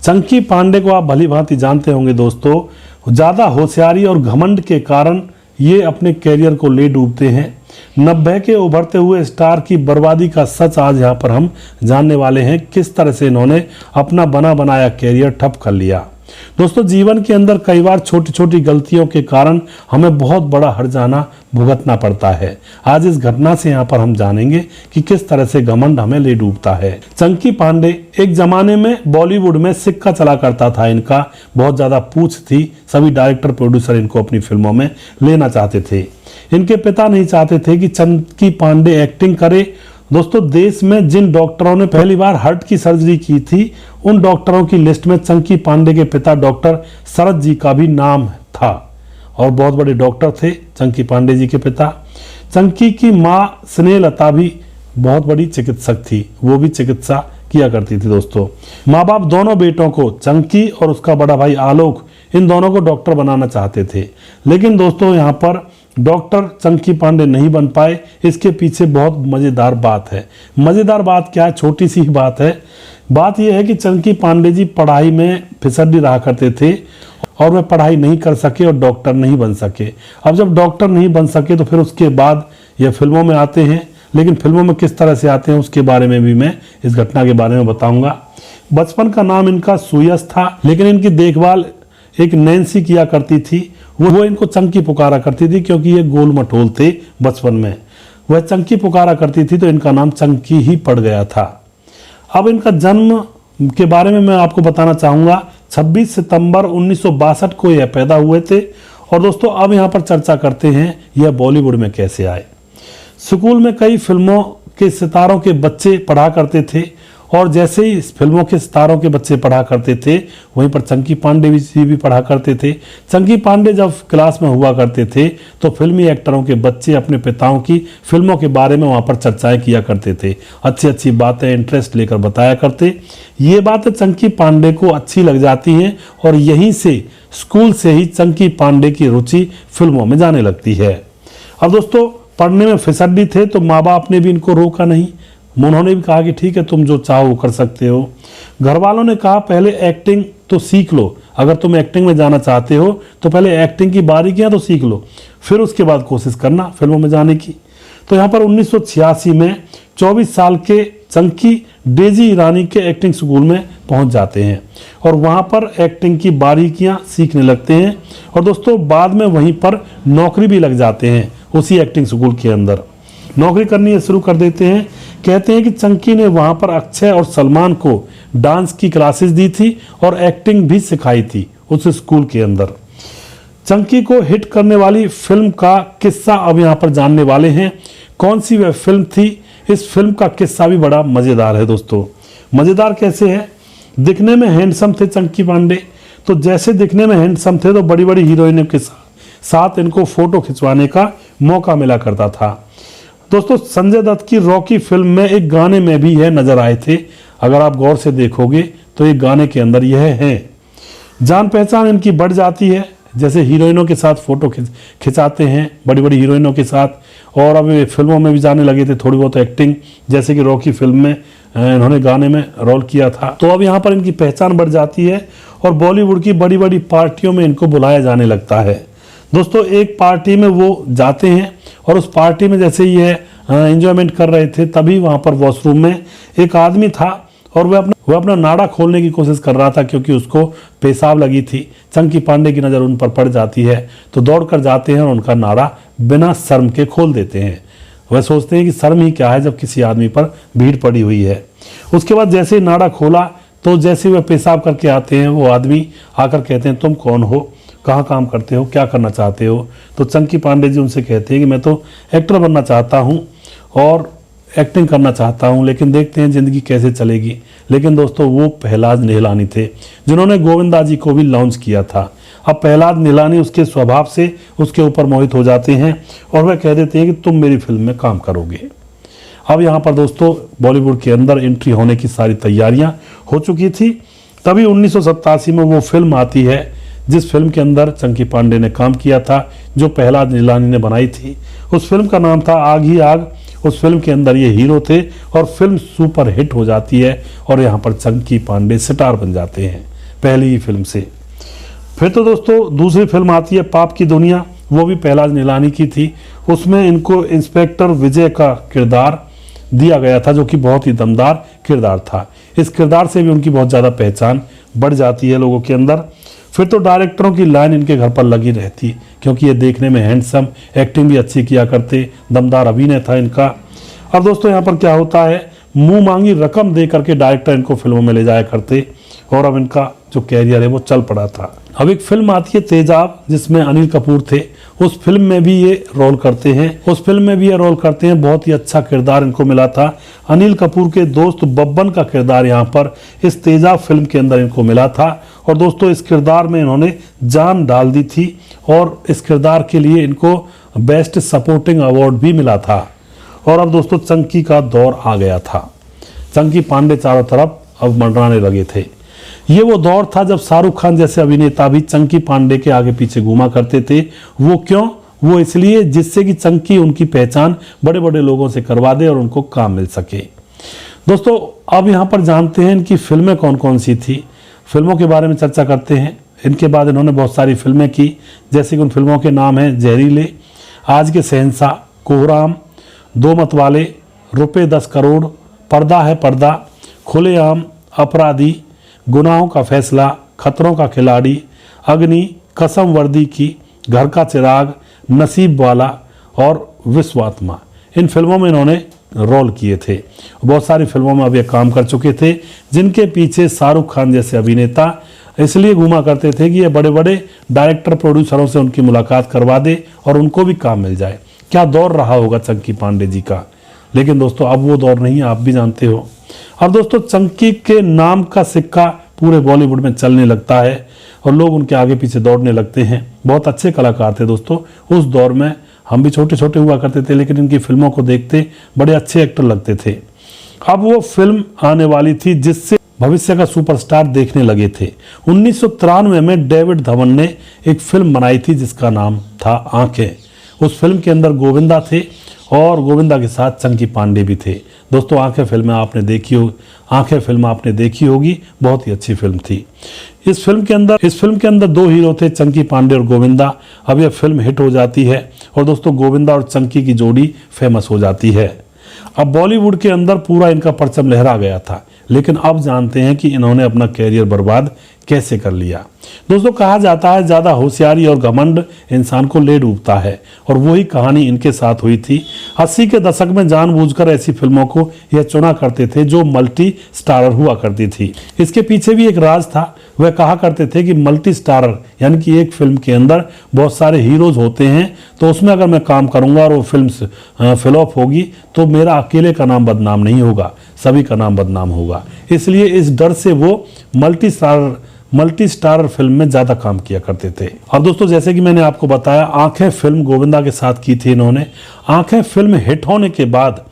चंकी पांडे को आप भली भांति जानते होंगे दोस्तों। ज़्यादा होशियारी और घमंड के कारण ये अपने कैरियर को ले डूबते हैं। 90 के उभरते हुए स्टार की बर्बादी का सच आज यहाँ पर हम जानने वाले हैं, किस तरह से इन्होंने अपना बना बनाया कैरियर ठप कर लिया। दोस्तों, जीवन के अंदर कई बार छोटी छोटी गलतियों के कारण हमें बहुत बड़ा हर्जाना भुगतना पड़ता है। आज इस घटना से यहाँ पर हम जानेंगे कि किस तरह से घमंड हमें ले डूबता है। चंकी पांडे एक जमाने में बॉलीवुड में सिक्का चला करता था। इनका बहुत ज्यादा पूछ थी, सभी डायरेक्टर प्रोड्यूसर इनको अपनी फिल्मों में लेना चाहते थे। इनके पिता नहीं चाहते थे कि चंकी पांडे एक्टिंग करे। दोस्तों, देश में जिन डॉक्टरों ने पहली बार हार्ट की सर्जरी की थी, उन डॉक्टरों की लिस्ट में चंकी पांडे के पिता डॉक्टर शरद जी का भी नाम था और बहुत बड़े डॉक्टर थे चंकी पांडे जी के पिता। चंकी की मां स्नेहलता भी बहुत बड़ी चिकित्सक थी, वो भी चिकित्सा किया करती थी। दोस्तों, माँ बाप दोनों बेटों को, चंकी और उसका बड़ा भाई आलोक, इन दोनों को डॉक्टर बनाना चाहते थे। लेकिन दोस्तों, यहाँ पर डॉक्टर चंकी पांडे नहीं बन पाए। इसके पीछे बहुत मजेदार बात है। मजेदार बात क्या है? छोटी सी बात है। बात यह है कि चंकी पांडे जी पढ़ाई में फिसड्डी रहा करते थे और वे पढ़ाई नहीं कर सके और डॉक्टर नहीं बन सके। अब जब डॉक्टर नहीं बन सके तो फिर उसके बाद ये फिल्मों में आते हैं। लेकिन फिल्मों में किस तरह से आते हैं उसके बारे में भी मैं इस घटना के बारे में बताऊंगा। बचपन का नाम इनका सुयश था, लेकिन इनकी देखभाल एक नैन्सी किया करती थी। वो इनको चंकी पुकारा करती थी क्योंकि ये गोल मटोल थे बचपन में। वह चंकी पुकारा करती थी तो इनका नाम चंकी ही पड़ गया था। अब इनका जन्म के बारे में मैं आपको बताना चाहूँगा। 26 सितंबर 1962 को यह पैदा हुए थे। और दोस्तों, अब यहाँ पर चर्चा करते हैं यह बॉलीवुड में कैसे आए। स्कूल में कई फिल्मों के सितारों के बच्चे पढ़ा करते थे और जैसे ही फिल्मों के सितारों के बच्चे पढ़ा करते थे, वहीं पर चंकी पांडे भी पढ़ा करते थे। चंकी पांडे जब क्लास में हुआ करते थे तो फिल्मी एक्टरों के बच्चे अपने पिताओं की फिल्मों के बारे में वहाँ पर चर्चाएं किया करते थे। अच्छी अच्छी बातें इंटरेस्ट लेकर बताया करते। ये बातें चंकी पांडे को अच्छी लग जाती हैं और यहीं से, स्कूल से ही चंकी पांडे की रुचि फिल्मों में जाने लगती है। अब दोस्तों, पढ़ने में फिसड्डी थे तो माँ बाप ने भी इनको रोका नहीं। उन्होंने भी कहा कि ठीक है, तुम जो चाहो वो कर सकते हो। घर वालों ने कहा पहले एक्टिंग तो सीख लो, अगर तुम एक्टिंग में जाना चाहते हो तो पहले एक्टिंग की बारीकियां तो सीख लो, फिर उसके बाद कोशिश करना फिल्मों में जाने की। तो यहाँ पर 1986 में 24 साल के चंकी डेजी ईरानी के एक्टिंग स्कूल में पहुंच जाते हैं और वहाँ पर एक्टिंग की बारीकियां सीखने लगते हैं। और दोस्तों, बाद में वहीं पर नौकरी भी लग जाते हैं। उसी एक्टिंग स्कूल के अंदर नौकरी करनी शुरू कर देते हैं। कहते हैं कि चंकी ने वहां पर अक्षय और सलमान को डांस की क्लासेस दी थी और एक्टिंग भी सिखाई थी उस स्कूल के अंदर। चंकी को हिट करने वाली फिल्म का किस्सा अब यहाँ पर जानने वाले हैं। कौन सी वह फिल्म थी? इस फिल्म का किस्सा भी बड़ा मजेदार है दोस्तों। मजेदार कैसे है? दिखने में हैंडसम थे चंकी पांडे, तो जैसे दिखने में हैंडसम थे तो बड़ी बड़ी हीरोइनों के साथ इनको फोटो खिंचवाने का मौका मिला करता था। दोस्तों, संजय दत्त की रॉकी फिल्म में एक गाने में भी यह नजर आए थे। अगर आप गौर से देखोगे तो एक गाने के अंदर यह है। जान पहचान इनकी बढ़ जाती है, जैसे हीरोइनों के साथ फोटो खिंचाते हैं, बड़ी बड़ी हीरोइनों के साथ। और अब ये फिल्मों में भी जाने लगे थे, थोड़ी बहुत एक्टिंग, जैसे कि रॉकी फिल्म में इन्होंने गाने में रोल किया था। तो अब यहाँ पर इनकी पहचान बढ़ जाती है और बॉलीवुड की बड़ी बड़ी पार्टियों में इनको बुलाया जाने लगता है। दोस्तों, एक पार्टी में वो जाते हैं और उस पार्टी में जैसे ये एंजॉयमेंट कर रहे थे, तभी वहाँ पर वॉशरूम में एक आदमी था और वह अपना नाड़ा खोलने की कोशिश कर रहा था क्योंकि उसको पेशाब लगी थी। चंकी पांडे की नज़र उन पर पड़ जाती है तो दौड़ कर जाते हैं और उनका नाड़ा बिना शर्म के खोल देते हैं। वह सोचते हैं कि शर्म ही क्या है जब किसी आदमी पर भीड़ पड़ी हुई है। उसके बाद जैसे ही नाड़ा खोला तो जैसे वह पेशाब करके आते हैं, वो आदमी आकर कहते हैं, तुम कौन हो, कहाँ काम करते हो, क्या करना चाहते हो? तो चंकी पांडे जी उनसे कहते हैं कि मैं तो एक्टर बनना चाहता हूँ और एक्टिंग करना चाहता हूँ, लेकिन देखते हैं ज़िंदगी कैसे चलेगी। लेकिन दोस्तों, वो प्रहलाद निहलानी थे जिन्होंने गोविंदा जी को भी लॉन्च किया था। अब प्रहलाद निहलानी उसके स्वभाव से उसके ऊपर मोहित हो जाते हैं और वह कह देते हैं कि तुम मेरी फिल्म में काम करोगे। अब यहाँ पर दोस्तों, बॉलीवुड के अंदर एंट्री होने की सारी तैयारियाँ हो चुकी थी। तभी 1987 में वो फिल्म आती है जिस फिल्म के अंदर चंकी पांडे ने काम किया था, जो प्रहलाद निहलानी ने बनाई थी। उस फिल्म का नाम था आग ही आग। उस फिल्म के अंदर ये हीरो थे और फिल्म सुपर हिट हो जाती है और यहाँ पर चंकी पांडे स्टार बन जाते हैं। पहली ही फिल्म से। फिर तो दोस्तों दूसरी फिल्म आती है पाप की दुनिया, वो भी पहलाज निलानी की थी। उसमें इनको इंस्पेक्टर विजय का किरदार दिया गया था, जो कि बहुत ही दमदार किरदार था। इस किरदार से भी उनकी बहुत ज़्यादा पहचान बढ़ जाती है लोगों के अंदर। फिर तो डायरेक्टरों की लाइन इनके घर पर लगी रहती, क्योंकि ये देखने में हैंडसम, एक्टिंग भी अच्छी किया करते, दमदार अभिनय था इनका। अब दोस्तों यहाँ पर क्या होता है, मुंह मांगी रकम दे करके डायरेक्टर इनको फिल्मों में ले जाया करते, और अब इनका जो कैरियर है वो चल पड़ा था। अब एक फिल्म आती है तेजाब, जिसमें अनिल कपूर थे। उस फिल्म में भी ये रोल करते हैं। बहुत ही अच्छा किरदार इनको मिला था। अनिल कपूर के दोस्त बब्बन का किरदार यहाँ पर इस तेजाब फिल्म के अंदर इनको मिला था। और दोस्तों इस किरदार में इन्होंने जान डाल दी थी, और इस किरदार के लिए इनको बेस्ट सपोर्टिंग अवार्ड भी मिला था। और अब दोस्तों चंकी का दौर आ गया था। चंकी पांडे चारों तरफ अब मंडराने लगे थे। ये वो दौर था जब शाहरुख खान जैसे अभिनेता भी चंकी पांडे के आगे पीछे घूमा करते थे। वो क्यों? वो इसलिए जिससे कि चंकी उनकी पहचान बड़े बड़े लोगों से करवा दे और उनको काम मिल सके। दोस्तों अब यहाँ पर जानते हैं इनकी फिल्में कौन कौन सी थी। फिल्मों के बारे में चर्चा करते हैं। इनके बाद इन्होंने बहुत सारी फिल्में की, जैसे कि उन फिल्मों के नाम हैं जहरीले, आज के शहंशाह, कोहराम, दो मतवाले, रुपए 10 करोड़, पर्दा है पर्दा, खुलेआम, अपराधी, गुनाहों का फैसला, खतरों का खिलाड़ी, अग्नि, कसम वर्दी की, घर का चिराग, नसीब वाला और विश्वात्मा। इन फिल्मों में इन्होंने रोल किए थे। बहुत सारी फिल्मों में अब ये काम कर चुके थे, जिनके पीछे शाहरुख खान जैसे अभिनेता इसलिए घूमा करते थे कि ये बड़े बड़े डायरेक्टर प्रोड्यूसरों से उनकी मुलाकात करवा दे और उनको भी काम मिल जाए। क्या दौर रहा होगा चंकी पांडे जी का। लेकिन दोस्तों अब वो दौर नहीं है, आप भी जानते हो। अब दोस्तों चंकी के नाम का सिक्का पूरे बॉलीवुड में चलने लगता है और लोग उनके आगे पीछे दौड़ने लगते हैं। बहुत अच्छे कलाकार थे दोस्तों उस दौर में। हम भी छोटे छोटे हुआ करते थे, लेकिन इनकी फिल्मों को देखते बड़े अच्छे एक्टर लगते थे। अब वो फिल्म आने वाली थी जिससे भविष्य का सुपरस्टार देखने लगे थे। 1993 में डेविड धवन ने एक फिल्म बनाई थी जिसका नाम था आंखें। उस फिल्म के अंदर गोविंदा थे और गोविंदा के साथ चंकी पांडे भी थे। दोस्तों आंखें फिल्म आपने देखी होगी, बहुत ही अच्छी फिल्म थी। इस फिल्म के अंदर दो हीरो थे, चंकी पांडे और गोविंदा। अब यह फिल्म हिट हो जाती है और दोस्तों गोविंदा और चंकी की जोड़ी फेमस हो जाती है। अब बॉलीवुड के अंदर पूरा इनका परचम लहरा गया था, लेकिन अब जानते हैं कि इन्होंने अपना कैरियर बर्बाद कैसे कर लिया। दोस्तों कहा जाता है ज्यादा होशियारी और घमंड इंसान को ले डूबता है, और वही कहानी इनके साथ हुई थी। 80 के दशक में जानबूझकर ऐसी फिल्मों को यह चुना करते थे जो मल्टी स्टारर हुआ करती थी। इसके पीछे भी एक राज था। वह कहा करते थे कि मल्टी स्टारर यानी कि एक फिल्म के अंदर बहुत सारे हीरोज होते हैं, तो उसमें अगर मैं काम करूंगा और वो फिल्म फ्लॉप होगी तो मेरा अकेले का नाम बदनाम नहीं होगा, सभी का नाम बदनाम होगा। इसलिए इस डर से वो मल्टी स्टारर फिल्म में ज्यादा काम किया करते थे। और दोस्तों जैसे कि मैंने आपको बताया आंखें फिल्म गोविंदा के साथ की थी इन्होंने। आंखें फिल्म हिट होने के बाद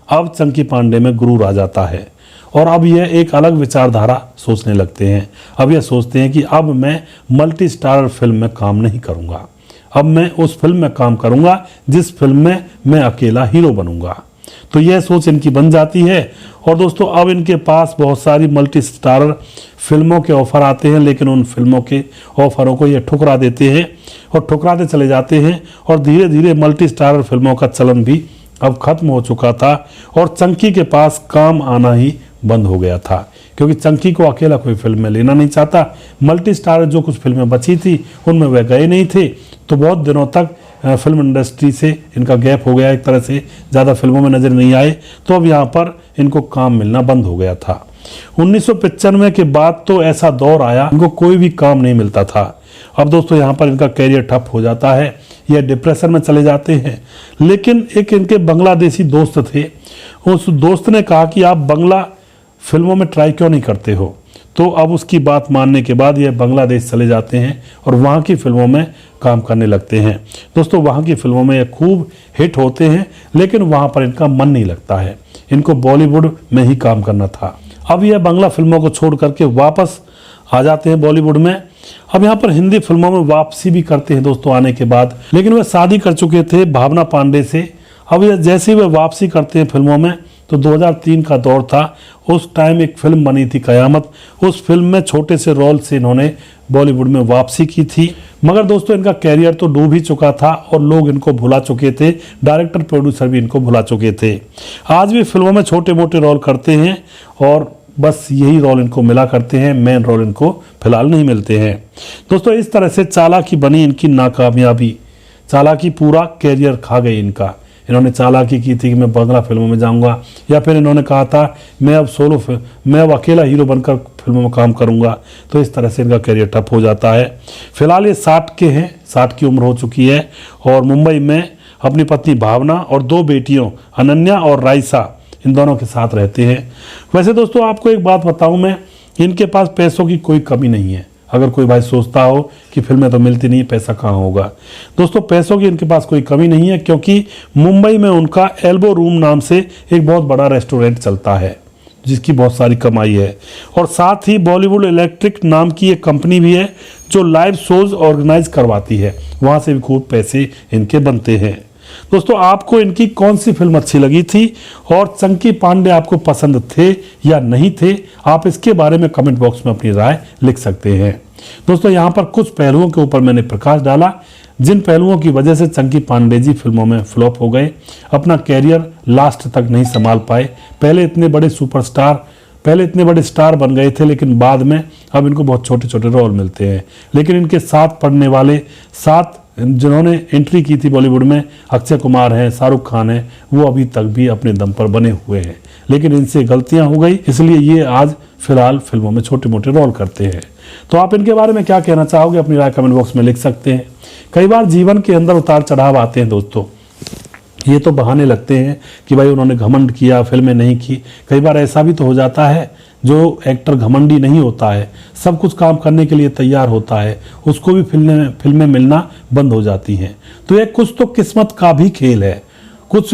अब चंकी पांडे में गुरूर आ जाता है और अब यह एक अलग विचारधारा सोचने लगते हैं। अब यह सोचते हैं कि अब मैं मल्टी स्टारर फिल्म में काम नहीं करूंगा, अब मैं उस फिल्म में काम करूंगा जिस फिल्म में मैं अकेला हीरो बनूंगा। तो यह सोच इनकी बन जाती है। और दोस्तों अब इनके पास बहुत सारी मल्टी स्टारर फिल्मों के ऑफर आते हैं, लेकिन उन फिल्मों के ऑफरों को ये ठुकरा देते हैं और ठुकराते चले जाते हैं। और धीरे धीरे मल्टी स्टारर फिल्मों का चलन भी अब खत्म हो चुका था और चंकी के पास काम आना ही बंद हो गया था, क्योंकि चंकी को अकेला कोई फिल्म में लेना नहीं चाहता। मल्टी स्टारर जो कुछ फिल्में बची थी उनमें वह गए नहीं थे, तो बहुत दिनों तक फिल्म इंडस्ट्री से इनका गैप हो गया, एक तरह से ज़्यादा फिल्मों में नजर नहीं आए। तो अब यहाँ पर इनको काम मिलना बंद हो गया था। 1995 के बाद तो ऐसा दौर आया इनको कोई भी काम नहीं मिलता था। अब दोस्तों यहाँ पर इनका कैरियर ठप हो जाता है, यह डिप्रेशन में चले जाते हैं। लेकिन एक इनके बांग्लादेशी दोस्त थे, उस दोस्त ने कहा कि आप बांग्ला फिल्मों में ट्राई क्यों नहीं करते हो। तो अब उसकी बात मानने के बाद ये बांग्लादेश चले जाते हैं और वहाँ की फिल्मों में काम करने लगते हैं। दोस्तों वहाँ की फिल्मों में ये खूब हिट होते हैं, लेकिन वहाँ पर इनका मन नहीं लगता है, इनको बॉलीवुड में ही काम करना था। अब यह बांग्ला फिल्मों को छोड़ करके वापस आ जाते हैं बॉलीवुड में। अब यहाँ पर हिंदी फिल्मों में वापसी भी करते हैं दोस्तों आने के बाद, लेकिन वह शादी कर चुके थे भावना पांडे से। अब यह जैसे ही वह वापसी करते हैं फिल्मों में तो 2003 का दौर था। उस टाइम एक फिल्म बनी थी कयामत, उस फिल्म में छोटे से रोल से इन्होंने बॉलीवुड में वापसी की थी। मगर दोस्तों इनका कैरियर तो डूब ही चुका था और लोग इनको भुला चुके थे, डायरेक्टर प्रोड्यूसर भी इनको भुला चुके थे। आज भी फिल्मों में छोटे मोटे रोल करते हैं और बस यही रोल इनको मिला करते हैं, मेन रोल इनको फिलहाल नहीं मिलते हैं। दोस्तों इस तरह से चालाकी बनी इनकी नाकामयाबी, चालाकी पूरा कैरियर खा गई इनका। इन्होंने चालाकी की थी कि मैं बांग्ला फिल्मों में जाऊंगा, या फिर इन्होंने कहा था मैं अब अकेला हीरो बनकर फिल्मों में काम करूंगा। तो इस तरह से इनका कैरियर ठप हो जाता है। फिलहाल ये 60 के हैं, 60 की उम्र हो चुकी है और मुंबई में अपनी पत्नी भावना और 2 बेटियों अनन्या और राइसा, इन दोनों के साथ रहते हैं। वैसे दोस्तों आपको एक बात बताऊं मैं, इनके पास पैसों की कोई कमी नहीं है। अगर कोई भाई सोचता हो कि फिल्में तो मिलती नहीं, पैसा कहाँ होगा, दोस्तों पैसों की इनके पास कोई कमी नहीं है, क्योंकि मुंबई में उनका एल्बो रूम नाम से एक बहुत बड़ा रेस्टोरेंट चलता है जिसकी बहुत सारी कमाई है। और साथ ही बॉलीवुड इलेक्ट्रिक नाम की एक कंपनी भी है जो लाइव शोज ऑर्गेनाइज करवाती है, वहाँ से भी खूब पैसे इनके बनते हैं। दोस्तों आपको इनकी कौन सी फिल्म अच्छी लगी थी और चंकी पांडे आपको पसंद थे या नहीं थे, आप इसके बारे में कमेंट बॉक्स में अपनी राय लिख सकते हैं। दोस्तों यहाँ पर कुछ पहलुओं के ऊपर मैंने प्रकाश डाला जिन पहलुओं की वजह से चंकी पांडे जी फिल्मों में फ्लॉप हो गए, अपना कैरियर लास्ट तक नहीं संभाल पाए। पहले इतने बड़े स्टार बन गए थे, लेकिन बाद में अब इनको बहुत छोटे छोटे रोल मिलते हैं। लेकिन इनके साथ पढ़ने वाले, साथ जिन्होंने एंट्री की थी बॉलीवुड में, अक्षय कुमार हैं, शाहरुख खान हैं, वो अभी तक भी अपने दम पर बने हुए हैं। लेकिन इनसे गलतियां हो गई, इसलिए ये आज फिलहाल फिल्मों में छोटे मोटे रोल करते हैं। तो आप इनके बारे में क्या कहना चाहोगे, अपनी राय कमेंट बॉक्स में लिख सकते हैं। कई बार जीवन के अंदर उतार चढ़ाव आते हैं दोस्तों, ये तो बहाने लगते हैं कि भाई उन्होंने घमंड किया, फिल्में नहीं की। कई बार ऐसा भी तो हो जाता है, जो एक्टर घमंडी नहीं होता है, सब कुछ काम करने के लिए तैयार होता है, उसको भी फिल्में मिलना बंद हो जाती हैं। तो ये कुछ तो किस्मत का भी खेल है, कुछ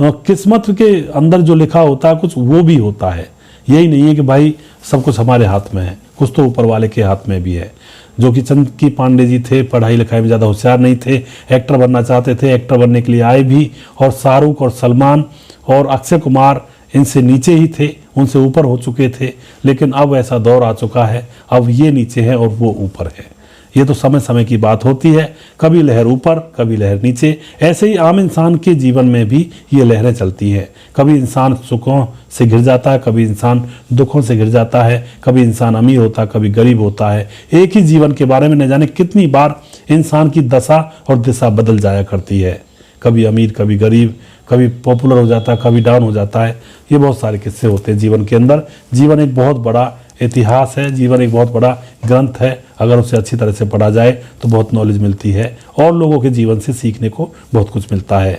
किस्मत के अंदर जो लिखा होता है कुछ वो भी होता है। यही नहीं है कि भाई सब कुछ हमारे हाथ में है, कुछ तो ऊपर वाले के हाथ में भी है। जो कि चंकी पांडे जी थे, पढ़ाई लिखाई में ज़्यादा होशियार नहीं थे, एक्टर बनना चाहते थे, एक्टर बनने के लिए आए भी, और शाहरुख और सलमान और अक्षय कुमार इनसे नीचे ही थे, उनसे ऊपर हो चुके थे। लेकिन अब ऐसा दौर आ चुका है, अब ये नीचे है और वो ऊपर है। ये तो समय समय की बात होती है, कभी लहर ऊपर कभी लहर नीचे। ऐसे ही आम इंसान के जीवन में भी ये लहरें चलती हैं। कभी इंसान सुखों से घिर जाता है, कभी इंसान दुखों से घिर जाता है, कभी इंसान अमीर होता है, कभी गरीब होता है। एक ही जीवन के बारे में न जाने कितनी बार इंसान की दशा और दिशा बदल जाया करती है। कभी अमीर कभी गरीब, कभी पॉपुलर हो जाता है, कभी डाउन हो जाता है। ये बहुत सारे किस्से होते हैं जीवन के अंदर। जीवन एक बहुत बड़ा इतिहास है, जीवन एक बहुत बड़ा ग्रंथ है। अगर उसे अच्छी तरह से पढ़ा जाए तो बहुत नॉलेज मिलती है और लोगों के जीवन से सीखने को बहुत कुछ मिलता है।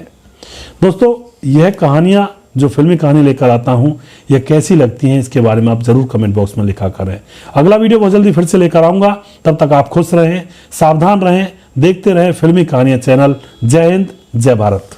दोस्तों यह कहानियाँ जो फिल्मी कहानी लेकर आता हूँ, यह कैसी लगती हैं इसके बारे में आप जरूर कमेंट बॉक्स में लिखा करें। अगला वीडियो बहुत जल्दी फिर से लेकर आऊँगा, तब तक आप खुश रहें, सावधान रहें, देखते रहें फिल्मी कहानियाँ चैनल। जय हिंद, जय भारत।